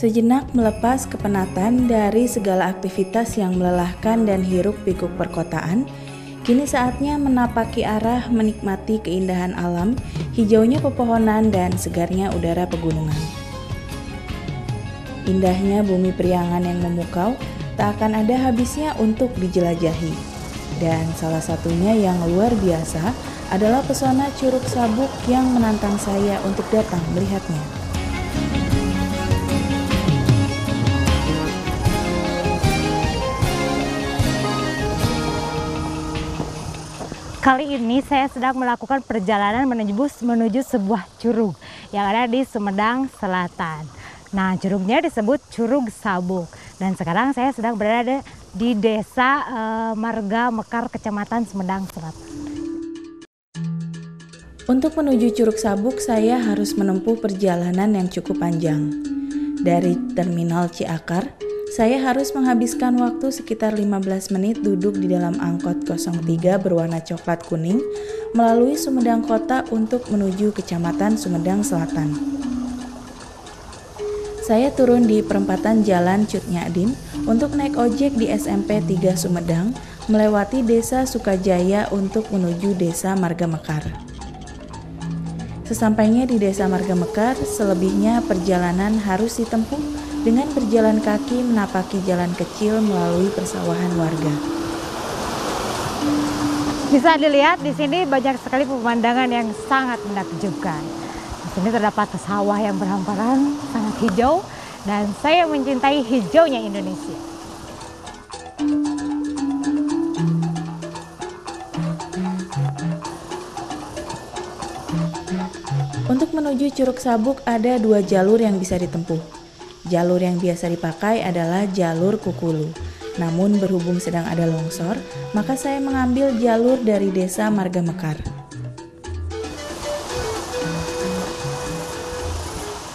Sejenak melepas kepenatan dari segala aktivitas yang melelahkan dan hiruk-pikuk perkotaan, kini saatnya menapaki arah menikmati keindahan alam, hijaunya pepohonan dan segarnya udara pegunungan. Indahnya bumi Priangan yang memukau tak akan ada habisnya untuk dijelajahi. Dan salah satunya yang luar biasa adalah pesona Curug Sabuk yang menantang saya untuk datang melihatnya. Kali ini saya sedang melakukan perjalanan menuju sebuah curug yang ada di Sumedang Selatan. Nah, curugnya disebut Curug Sabuk. Dan sekarang saya sedang berada di Desa Marga Mekar, Kecamatan Sumedang Selatan. Untuk menuju Curug Sabuk, saya harus menempuh perjalanan yang cukup panjang. Dari Terminal Ciakar, saya harus menghabiskan waktu sekitar 15 menit duduk di dalam angkot 03 berwarna coklat kuning melalui Sumedang Kota untuk menuju Kecamatan Sumedang Selatan. Saya turun di perempatan Jalan Cut Nyadin untuk naik ojek di SMP 3 Sumedang, melewati Desa Sukajaya untuk menuju Desa Marga Mekar. Sesampainya di Desa Marga Mekar, selebihnya perjalanan harus ditempuh dengan berjalan kaki menapaki jalan kecil melalui persawahan warga. Bisa dilihat di sini banyak sekali pemandangan yang sangat menakjubkan. Di sini terdapat sawah yang berhamparan, sangat hijau, dan saya mencintai hijaunya Indonesia. Untuk menuju Curug Sabuk ada 2 jalur yang bisa ditempuh. Jalur yang biasa dipakai adalah jalur Kukulu. Namun berhubung sedang ada longsor, maka saya mengambil jalur dari Desa Marga Mekar.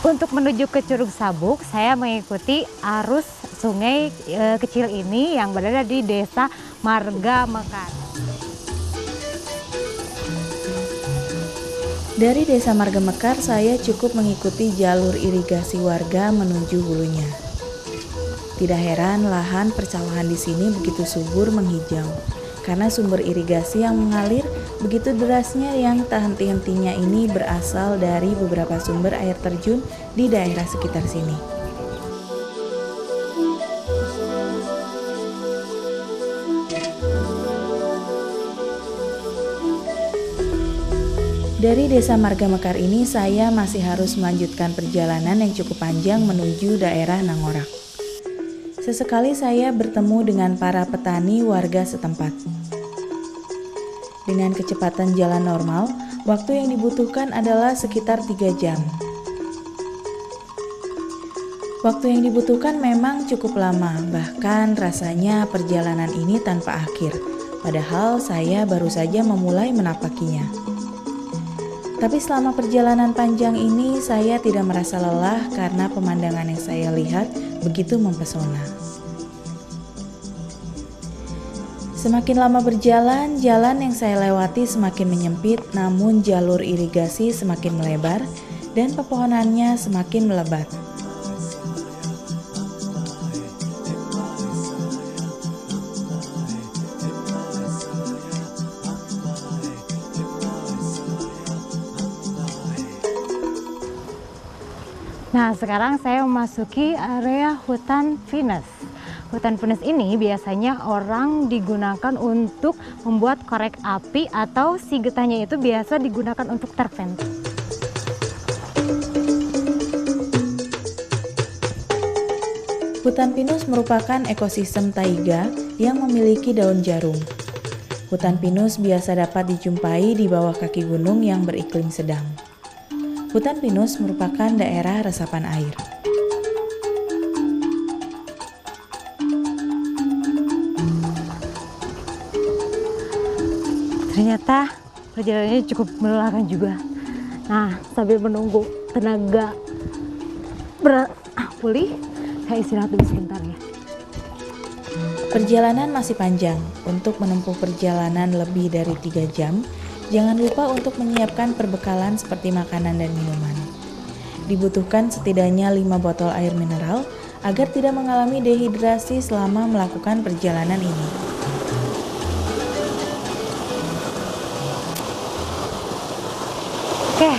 Untuk menuju ke Curug Sabuk, saya mengikuti arus sungai kecil ini yang berada di Desa Marga Mekar. Dari Desa Marga Mekar, saya cukup mengikuti jalur irigasi warga menuju hulunya. Tidak heran lahan persawahan di sini begitu subur menghijau, karena sumber irigasi yang mengalir begitu derasnya yang tak henti-hentinya ini berasal dari beberapa sumber air terjun di daerah sekitar sini. Dari Desa Marga Mekar ini saya masih harus melanjutkan perjalanan yang cukup panjang menuju daerah Nangorak. Sesekali saya bertemu dengan para petani warga setempat. Dengan kecepatan jalan normal, waktu yang dibutuhkan adalah sekitar 3 jam. Waktu yang dibutuhkan memang cukup lama, bahkan rasanya perjalanan ini tanpa akhir, padahal saya baru saja memulai menapakinya. Tapi selama perjalanan panjang ini saya tidak merasa lelah karena pemandangan yang saya lihat begitu mempesona. Semakin lama berjalan, jalan yang saya lewati semakin menyempit, namun jalur irigasi semakin melebar dan pepohonannya semakin melebat. Nah, sekarang saya memasuki area hutan pinus. Hutan pinus ini biasanya orang digunakan untuk membuat korek api atau si getahnya itu biasa digunakan untuk terpenting. Hutan pinus merupakan ekosistem taiga yang memiliki daun jarum. Hutan pinus biasa dapat dijumpai di bawah kaki gunung yang beriklim sedang. Hutan pinus merupakan daerah resapan air. Ternyata perjalanannya cukup melelahkan juga. Nah, sambil menunggu tenaga pulih, saya istirahat dulu sebentar ya. Perjalanan masih panjang. Untuk menempuh perjalanan lebih dari 3 jam, jangan lupa untuk menyiapkan perbekalan seperti makanan dan minuman. Dibutuhkan setidaknya 5 botol air mineral agar tidak mengalami dehidrasi selama melakukan perjalanan ini. Oke,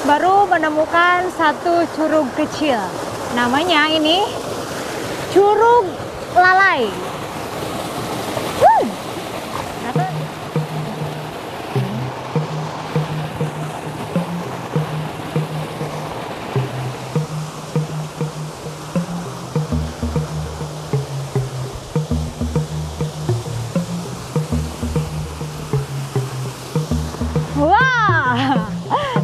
baru menemukan satu curug kecil. Namanya ini Curug Lalai. Wah,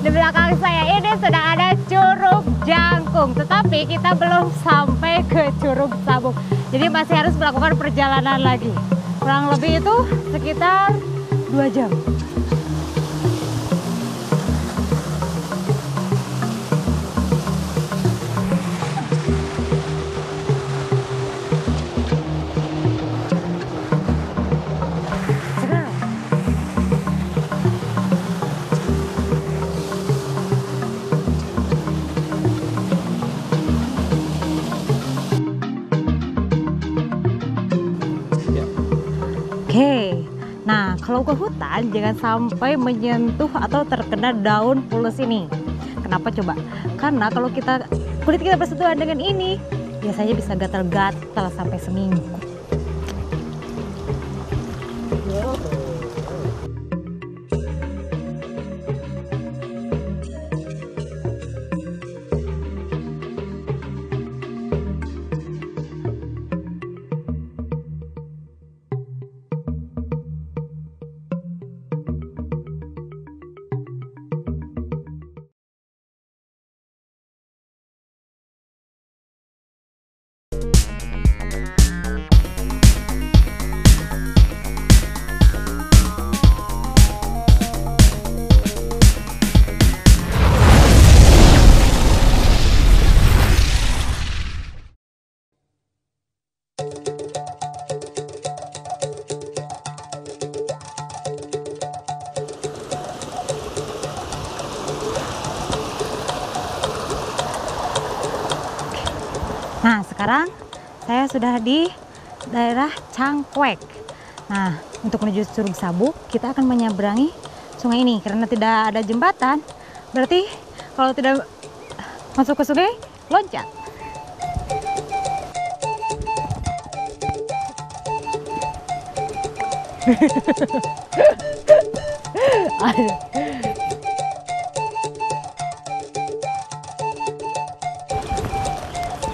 di belakang saya ini sedang ada Curug Jangkung, tetapi kita belum sampai ke Curug Sabuk. Jadi masih harus melakukan perjalanan lagi. Kurang lebih itu sekitar 2 jam. Oke, nah kalau ke hutan jangan sampai menyentuh atau terkena daun pules ini. Kenapa coba? Karena kalau kulit kita bersentuhan dengan ini, biasanya bisa gatal-gatal sampai seminggu. Nah, sekarang saya sudah di daerah Cangkwek. Nah, untuk menuju Curug Sabuk, kita akan menyeberangi sungai ini. Karena tidak ada jembatan, berarti kalau tidak masuk ke sungai, loncat.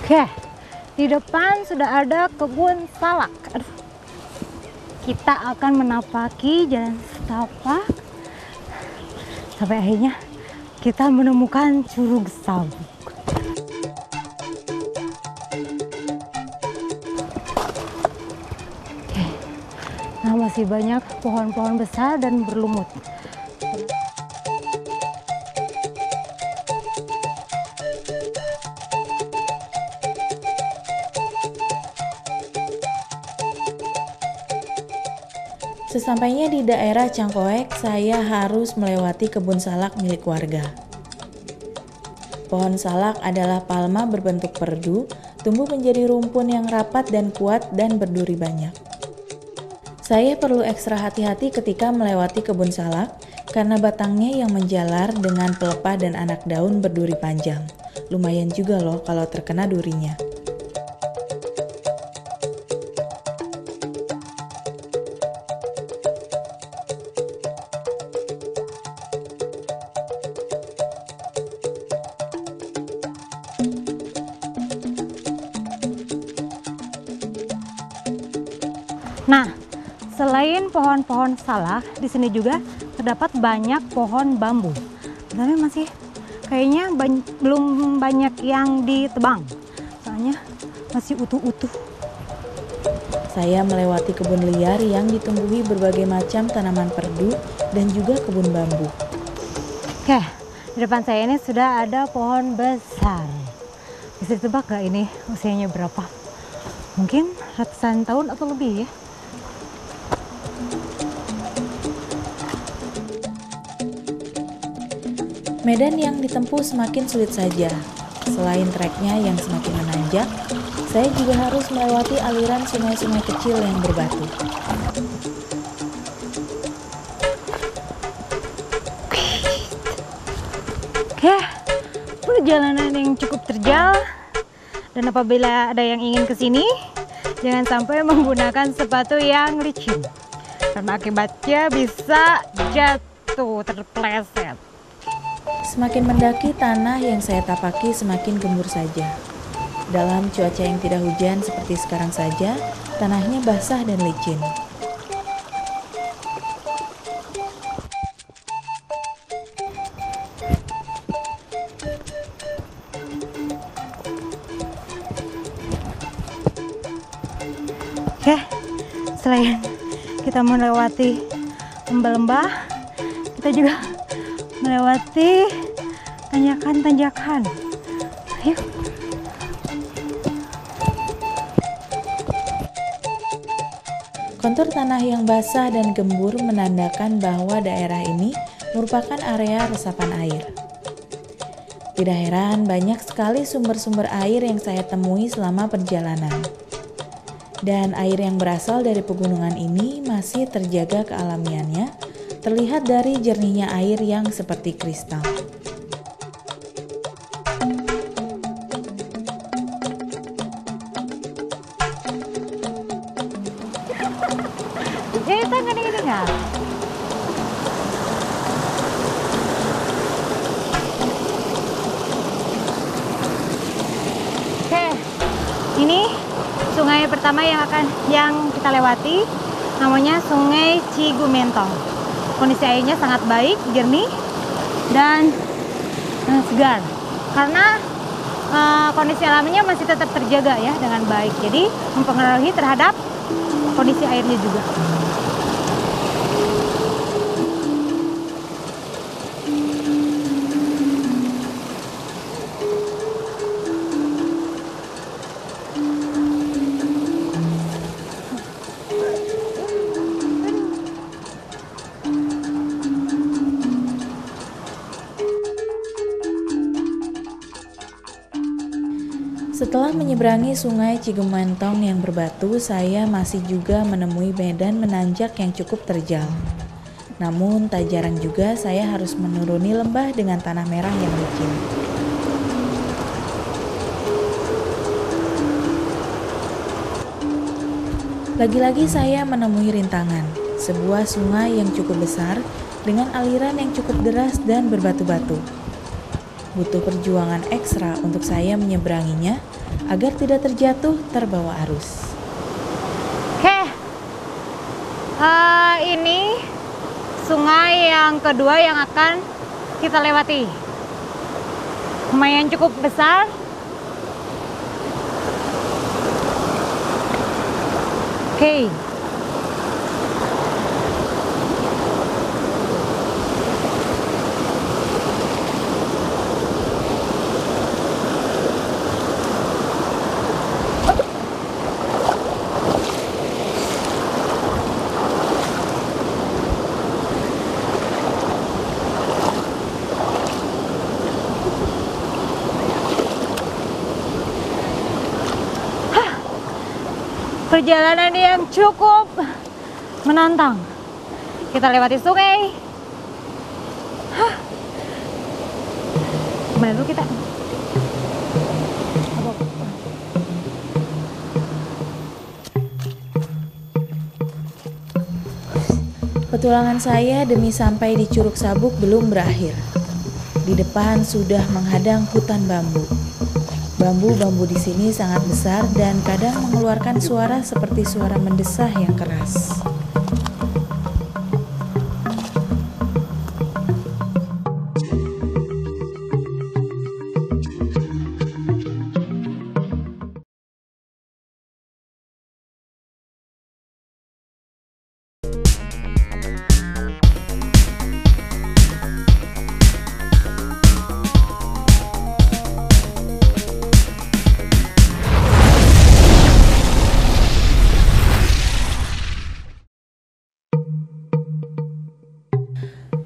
Oke, di depan sudah ada kebun salak. Aduh. Kita akan menapaki jalan setapak sampai akhirnya kita menemukan Curug Sabuk. Oke. Nah, masih banyak pohon-pohon besar dan berlumut. Sesampainya di daerah Cangkoek, saya harus melewati kebun salak milik warga. Pohon salak adalah palma berbentuk perdu, tumbuh menjadi rumpun yang rapat dan kuat dan berduri banyak. Saya perlu ekstra hati-hati ketika melewati kebun salak karena batangnya yang menjalar dengan pelepah dan anak daun berduri panjang. Lumayan juga loh kalau terkena durinya. Nah, selain pohon-pohon salak, di sini juga terdapat banyak pohon bambu. Tapi masih kayaknya belum banyak yang ditebang, soalnya masih utuh-utuh. Saya melewati kebun liar yang ditumbuhi berbagai macam tanaman perdu dan juga kebun bambu. Oke, di depan saya ini sudah ada pohon besar. Bisa ditebak gak ini usianya berapa? Mungkin ratusan tahun atau lebih ya. Medan yang ditempuh semakin sulit saja. Selain treknya yang semakin menanjak, saya juga harus melewati aliran sungai-sungai kecil yang berbatu. Oke, perjalanan yang cukup terjal. Dan apabila ada yang ingin ke sini, jangan sampai menggunakan sepatu yang licin. Karena akibatnya bisa jatuh, terpeleset. Semakin mendaki, tanah yang saya tapaki semakin gembur saja. Dalam cuaca yang tidak hujan seperti sekarang saja, tanahnya basah dan licin. Oke, selain kita melewati lembah-lembah, kita juga melewati tanjakan-tanjakan. Yuk. Kontur tanah yang basah dan gembur menandakan bahwa daerah ini merupakan area resapan air. Tidak heran banyak sekali sumber-sumber air yang saya temui selama perjalanan. Dan air yang berasal dari pegunungan ini masih terjaga kealamiannya, terlihat dari jernihnya air yang seperti kristal. Kita gini-gini nggak? Oke, ini sungai pertama yang kita lewati, namanya Sungai Cigumentong. Kondisi airnya sangat baik, jernih dan segar. Karena kondisi alamnya masih tetap terjaga ya dengan baik. Jadi mempengaruhi terhadap kondisi airnya juga. Setelah menyeberangi sungai Cigumentong yang berbatu, saya masih juga menemui medan menanjak yang cukup terjal. Namun tak jarang juga saya harus menuruni lembah dengan tanah merah yang licin. Lagi-lagi saya menemui rintangan, sebuah sungai yang cukup besar dengan aliran yang cukup deras dan berbatu-batu. Butuh perjuangan ekstra untuk saya menyeberanginya agar tidak terjatuh terbawa arus. Oke, ini sungai yang kedua yang akan kita lewati. Lumayan cukup besar. Oke. Perjalanan yang cukup menantang. Kita lewati sungai. Kemana dulu kita? Petualangan saya demi sampai di Curug Sabuk belum berakhir. Di depan sudah menghadang hutan bambu. Bambu-bambu di sini sangat besar dan kadang mengeluarkan suara seperti suara mendesah yang keras.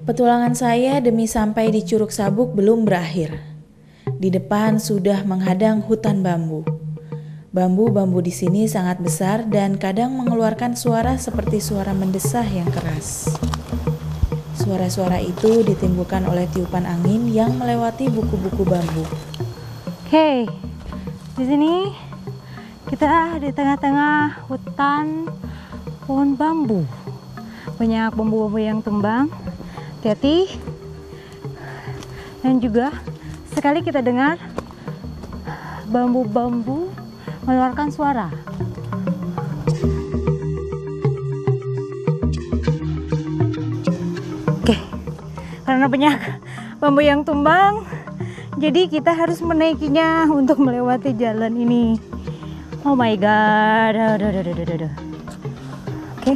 Petualangan saya demi sampai di Curug Sabuk belum berakhir. Di depan sudah menghadang hutan bambu. Bambu-bambu di sini sangat besar dan kadang mengeluarkan suara seperti suara mendesah yang keras. Suara-suara itu ditimbulkan oleh tiupan angin yang melewati buku-buku bambu. Oke, di sini kita di tengah-tengah hutan pohon bambu. Banyak bambu-bambu yang tumbang. Hati-hati. Dan juga sekali kita dengar bambu-bambu mengeluarkan suara. Oke, karena banyak bambu yang tumbang, jadi kita harus menaikinya untuk melewati jalan ini. Oh my god, aduh. Oke.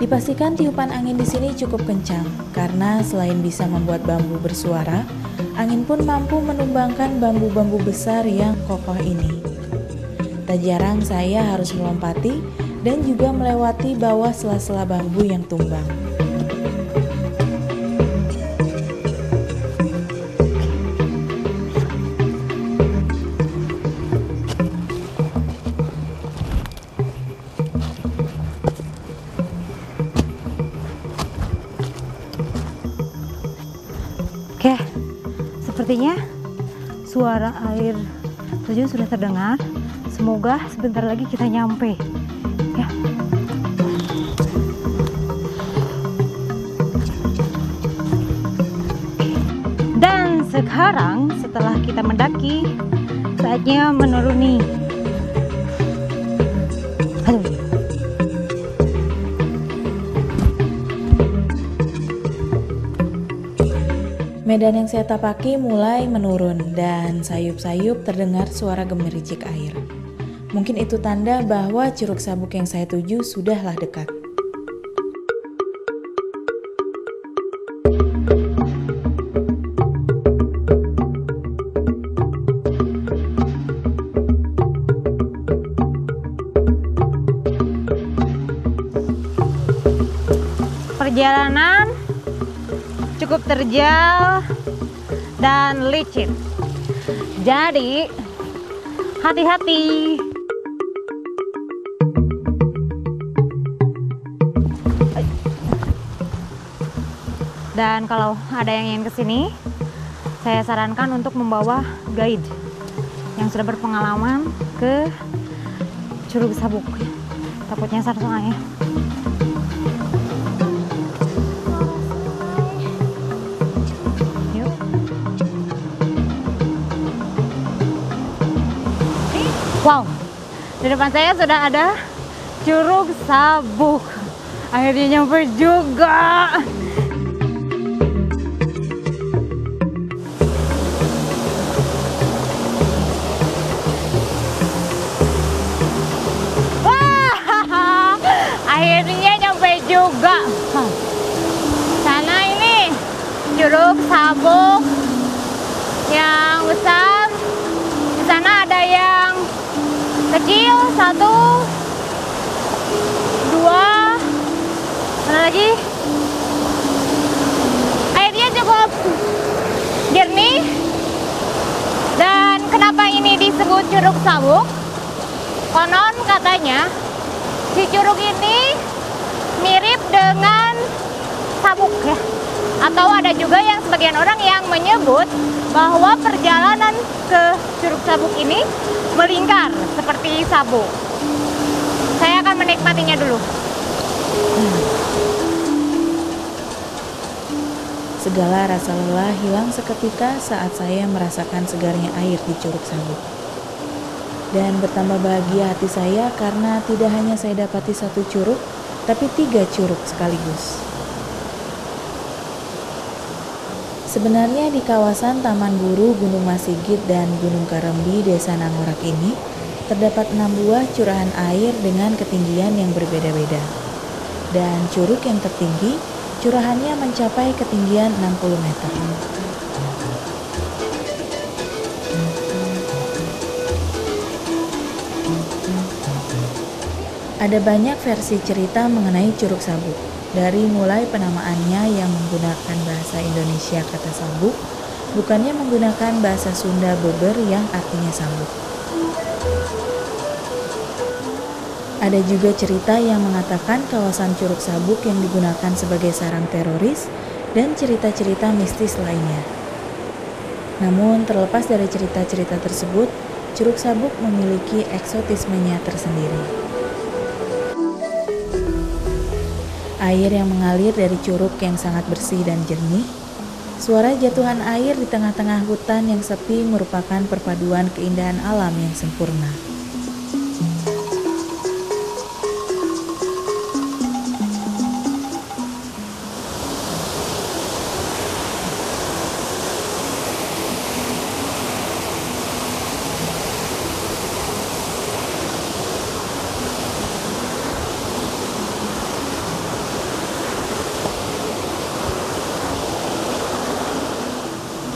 Dipastikan tiupan angin di sini cukup kencang karena selain bisa membuat bambu bersuara, angin pun mampu menumbangkan bambu-bambu besar yang kokoh ini. Tak jarang saya harus melompati dan juga melewati bawah sela-sela bambu yang tumbang. Oke, sepertinya suara air terjun sudah terdengar. Semoga sebentar lagi kita nyampe. Ya. Dan sekarang setelah kita mendaki, saatnya menuruni. Aduh. Medan yang saya tapaki mulai menurun dan sayup-sayup terdengar suara gemericik air. Mungkin itu tanda bahwa Curug Sabuk yang saya tuju sudahlah dekat. Perjalanan cukup terjal dan licin, jadi hati-hati. Dan kalau ada yang ingin kesini, saya sarankan untuk membawa guide yang sudah berpengalaman ke Curug Sabuk. Takutnya nyasar soalnya. Wow, di depan saya sudah ada Curug Sabuk. Akhirnya nyampe juga. Wah, akhirnya nyampe juga. Sana ini Curug Sabuk yang besar. Di sana ada yang kecil, 1, 2, mana lagi? Airnya cukup jernih. Dan kenapa ini disebut Curug Sabuk? Konon katanya si curug ini mirip dengan sabuk ya. Atau ada juga yang sebagian orang yang menyebut bahwa perjalanan ke Curug Sabuk ini melingkar seperti sabuk. Saya akan menikmatinya dulu. Segala rasa lelah hilang seketika saat saya merasakan segarnya air di Curug Sabuk. Dan bertambah bahagia hati saya karena tidak hanya saya dapati 1 curug, tapi 3 curug sekaligus. Sebenarnya di kawasan Taman Buru Gunung Masigit dan Gunung Karembi Desa Nangorak ini terdapat 6 buah curahan air dengan ketinggian yang berbeda-beda. Dan curug yang tertinggi curahannya mencapai ketinggian 60 meter. Ada banyak versi cerita mengenai Curug Sabuk, dari mulai penamaannya yang menggunakan bahasa Indonesia kata sabuk, bukannya menggunakan bahasa Sunda beber yang artinya sabuk. Ada juga cerita yang mengatakan kawasan Curug Sabuk yang digunakan sebagai sarang teroris dan cerita-cerita mistis lainnya. Namun terlepas dari cerita-cerita tersebut, Curug Sabuk memiliki eksotismenya tersendiri. Air yang mengalir dari curug yang sangat bersih dan jernih, suara jatuhan air di tengah-tengah hutan yang sepi merupakan perpaduan keindahan alam yang sempurna.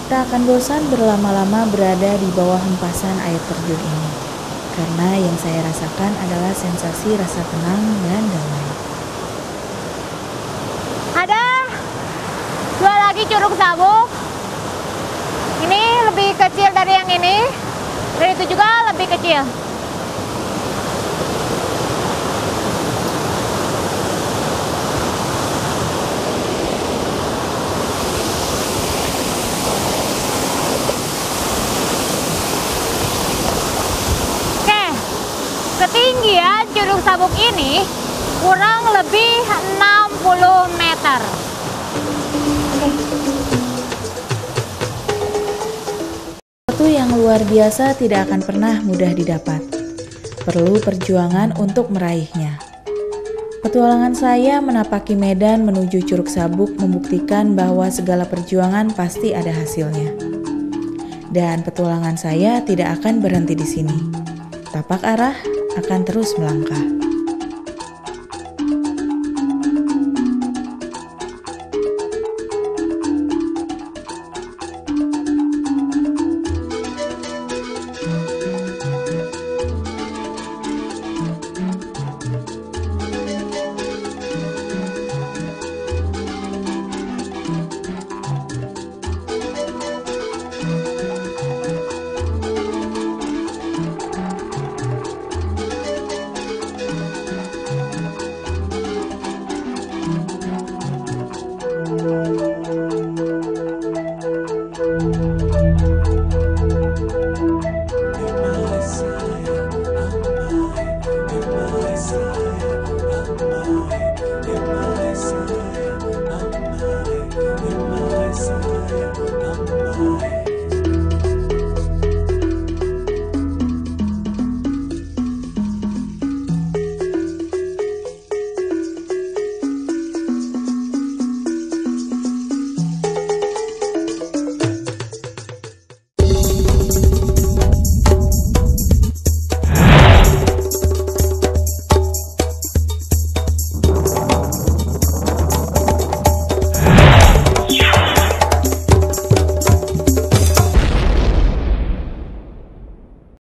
Tak akan bosan berlama-lama berada di bawah hempasan air terjun ini, karena yang saya rasakan adalah sensasi rasa tenang dan damai. Ada dua lagi Curug Sabuk. Ini lebih kecil dari yang ini, dan itu juga lebih kecil. Ketinggian Curug Sabuk ini kurang lebih 60 meter. Sesuatu yang luar biasa tidak akan pernah mudah didapat. Perlu perjuangan untuk meraihnya. Petualangan saya menapaki medan menuju Curug Sabuk membuktikan bahwa segala perjuangan pasti ada hasilnya. Dan petualangan saya tidak akan berhenti di sini. Tapak arah akan terus melangkah.